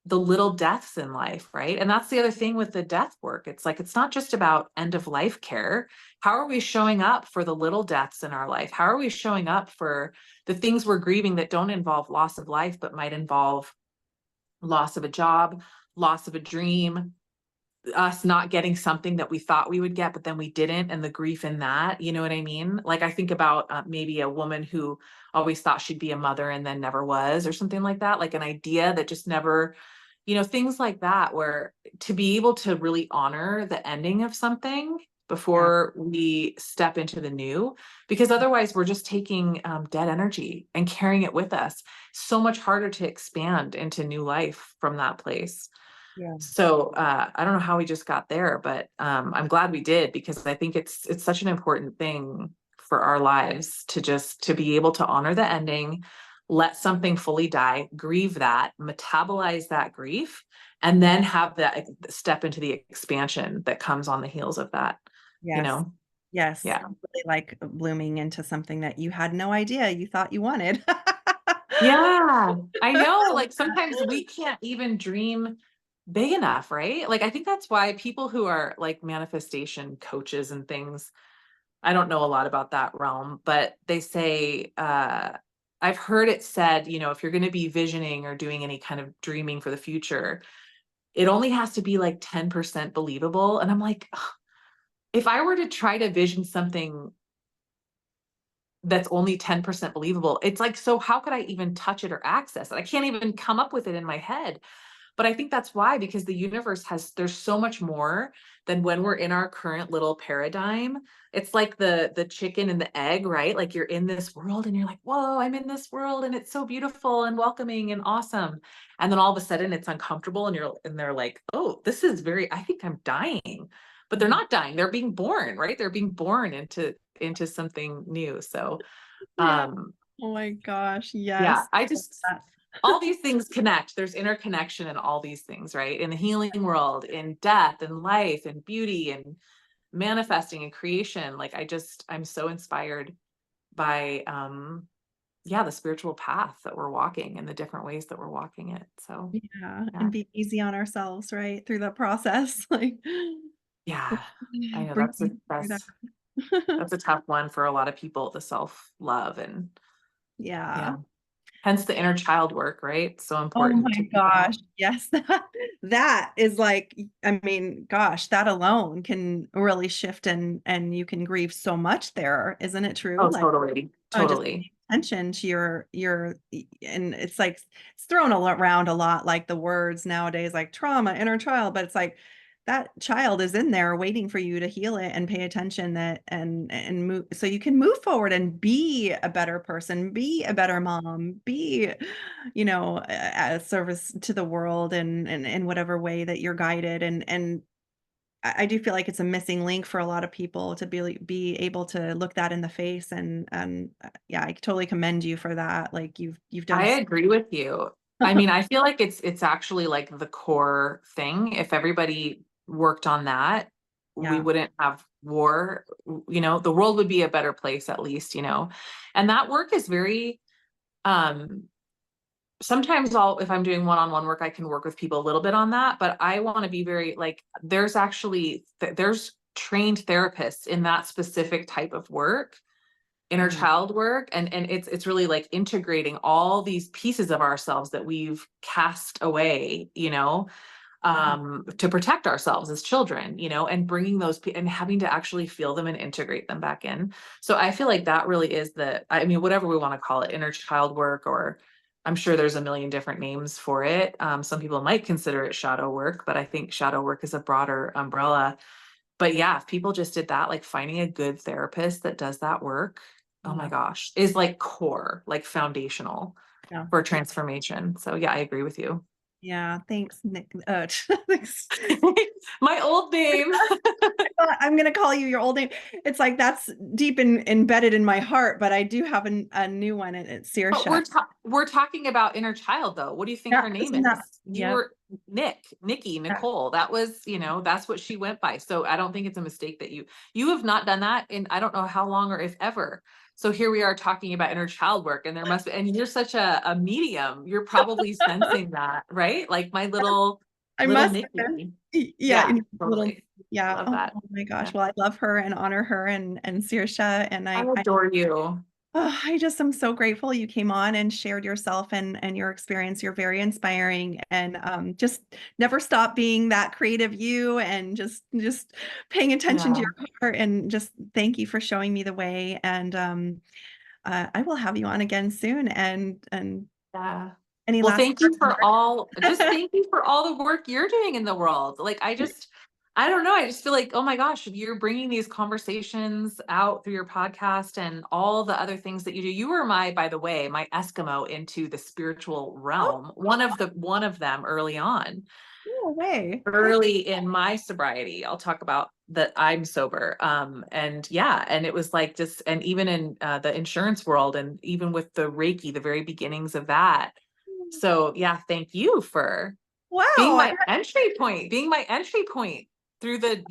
the little deaths in life, right? And that's the other thing with the death work. It's like, it's not just about end of life care. How are we showing up for the little deaths in our life? How are we showing up for the things we're grieving that don't involve loss of life, but might involve loss of a job, loss of a dream, us not getting something that we thought we would get, but then we didn't, and the grief in that, you know what I mean? Like I think about maybe a woman who always thought she'd be a mother and then never was, or something like that, like an idea that just never, things like that, where to be able to really honor the ending of something Yeah. before we step into the new, because otherwise we're just taking dead energy and carrying it with us. So much harder to expand into new life from that place. Yeah. So I don't know how we just got there, but I'm glad we did, because I think it's such an important thing for our lives to be able to honor the ending, let something fully die, grieve that, metabolize that grief, and then have that step into the expansion that comes on the heels of that, you Yes. know? Yes. Yeah. Really like blooming into something that you had no idea you thought you wanted. Yeah, I know. Like sometimes we can't even dream big enough, right? Like I think that's why people who are like manifestation coaches and things, I don't know a lot about that realm, but they say, I've heard it said, if you're going to be visioning or doing any kind of dreaming for the future, it only has to be like 10% believable. And I'm like, ugh, if I were to try to vision something that's only 10% believable, it's like, so how could I even touch it or access it? I can't even come up with it in my head. But I think that's why, because the universe there's so much more than when we're in our current little paradigm. It's like the chicken and the egg, right? Like you're in this world and you're like, whoa, I'm in this world and it's so beautiful and welcoming and awesome. And then all of a sudden it's uncomfortable and they're like, oh, this is I think I'm dying. But they're Mhm. not dying. They're being born, right? They're being born into something new. So Yeah. um Oh my gosh. yeah, Yes. I just all these things connect. There's interconnection in all these things, right? In the healing world, in death and life and beauty and manifesting and creation. Like I'm so inspired by yeah, the spiritual path that we're walking and the different ways that we're walking it. So Yeah, yeah. and be easy on ourselves, right, through the process, like, Yeah. I know breathing through that. that's a tough one for a lot of people, the self-love and Yeah. yeah. Hence the inner child work, right? So Oh important my to do that. gosh, yes, that is like, I mean, gosh, that alone can really shift and you can grieve so much there, isn't it true? Oh, Like, totally. just Totally. attention to and it's like, it's thrown around a lot, like the words nowadays, like trauma, inner child, but it's like, that child is in there waiting for you to heal it and pay attention that and move so you can move forward and be a better person, be a better mom, be, a service to the world and in whatever way that you're guided. And I do feel like it's a missing link for a lot of people to be able to look that in the face and yeah, I totally commend you for that. Like you've done I agree with you. I mean, I feel like it's actually like the core thing. If everybody worked on that, we yeah. wouldn't have war, the world would be a better place at least, And that work is very um sometimes if I'm doing one-on-one work, I can work with people a little bit on that, but I want to be very like there's trained therapists in that specific type of work, inner Mhm. child work, and it's really like integrating all these pieces of ourselves that we've cast away, Yeah. to protect ourselves as children, and bringing and having to actually feel them and integrate them back in. So I feel like that really is I mean, whatever we want to call it, inner child work, or I'm sure there's a million different names for it. Some people might consider it shadow work, but I think shadow work is a broader umbrella. But yeah, if people just did that, like finding a good therapist that does that work, oh my Yeah. gosh, is like core, like foundational Yeah. for transformation. So yeah, I agree with you. Yeah. Thanks, Nick. Thanks. My old name. I'm gonna call you your old name. It's like that's deep embedded in my heart, but I do have a new one, and it's But Saoirse. we're talking about inner child though. What do you think Yeah, her name isn't that? is? You Yeah, were Nikki, yeah. Nicole. That was, that's what she went by. So I don't think it's a mistake that you have not done that in I don't know how long or if ever. So here we are talking about inner child work, and there must be, and you're such a medium. You're probably sensing that, right? Like my I little must have been. Nikki. Yeah, Yeah, little. totally. Yeah. Love Oh, that. oh my Yeah. gosh. Well, I love her and honor her and Saoirse, and I I adore you. Oh, I just am so grateful you came on and shared yourself and your experience. You're very inspiring, and just never stop being that creative you, and just paying attention to Yeah. your heart. And just thank you for showing me the way. And I will have you on again soon. And Yeah. any Well, last thank you for all, just words? thank you for all the work you're doing in the world. Like, I don't know. I just feel like, oh my gosh, you're bringing these conversations out through your podcast and all the other things that you do. You were by the way, my Eskimo into the spiritual Oh, realm. One of them early on, no way. early in my sobriety. I'll talk about that I'm sober. And yeah, and it was like just, and even in the insurance world and even with the Reiki, the very beginnings of that. So yeah, thank you for being Wow. my entry point, through the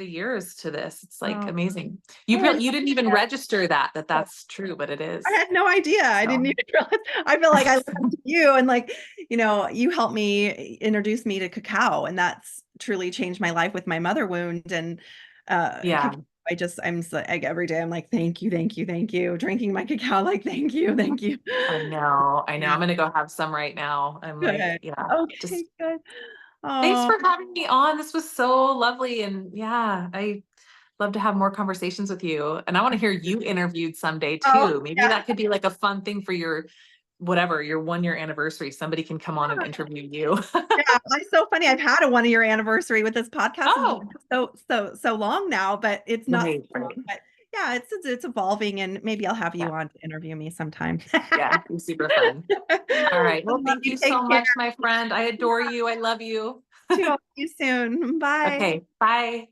years to this. It's like Oh, amazing. I really You didn't even register that's true, but it I is. had no idea. I So didn't even realize. I feel like I look up to you, and like, you helped me introduce me to cacao, and that's truly changed my life with my mother wound. And yeah, cacao, I'm like every day I'm like, thank you, thank you, thank you. Drinking my cacao, like, thank you, thank you. I know. I know. Yeah, I'm gonna go have some right now. I'm like, good. yeah, just Okay, good. thanks Oh, for having me on. This was so lovely. And yeah, I love to have more conversations with you. And I want to hear you interviewed someday oh, too. Maybe yeah. that could be like a fun thing for your whatever, your 1 year anniversary. Somebody can come on and interview you. Yeah, it's so funny. I've had a 1 year anniversary with this podcast. Has been Oh, so long now, but it's not right, so long. right. But yeah, it's evolving, and maybe I'll have you Yeah, on to interview me sometime. yeah, it'd be super fun. All I right. Well, love thank you. you so Take care. much, my friend. I adore you. I love you. Too. I'll see you soon. Bye. Okay, bye.